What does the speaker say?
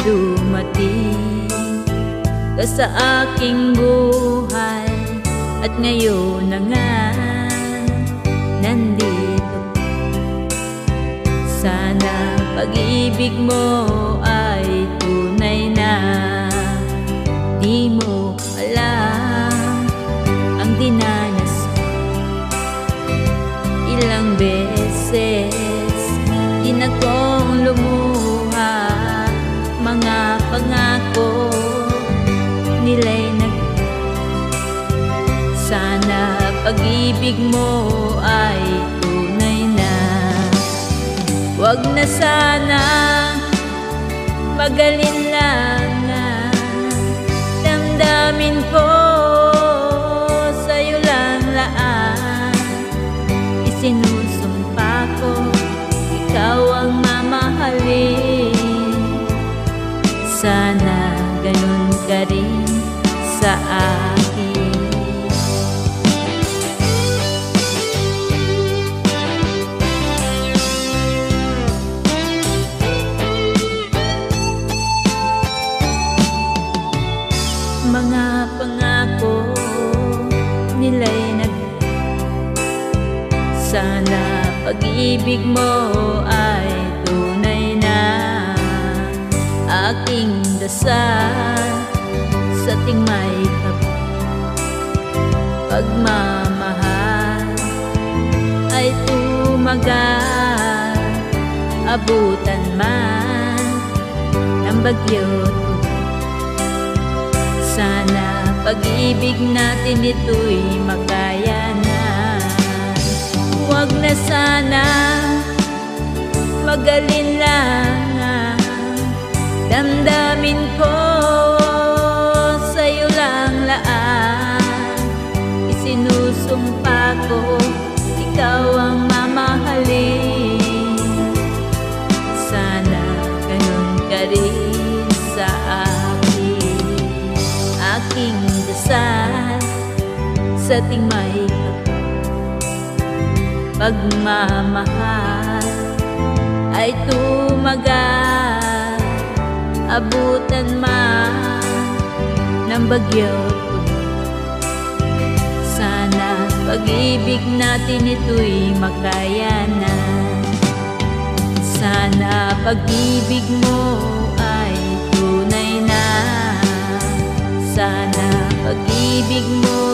dumating ka sa aking buhay, at ngayon na nga nandito. Sana pag-ibig mo ay tunay na. Di mo alam ang dinanas ko. Ilang beses din akong lumuha, mga pangako nila'y sana pag-ibig mo ay tunay na. Wag na sana mag-alinlangan, damdamin ko sa'yo lang laan. Isinusumpa ko, ikaw ang mamahalin. Sana ganun ka rin sa akin. Mga pangako nila'y sana pag-ibig mo ay tunay na. Aking dasal sa ting may pagmamahal ay tumagal, abutan man ng bagyo. Sana pag-ibig natin ito'y makayanan. Huwag na sana mag-alinlangan, damdamin ko sa'yo lang laan. Isinusumpa ko, ikaw ang mamahalin. Sana ganun ka rin sa aking dasal sa ting may pagmamahal ay tumagal, abutan man ng bagyo. Sana pag-ibig natin ito'y makayanan. Sana pag-ibig mo ay tunay na. Sana pag-ibig mo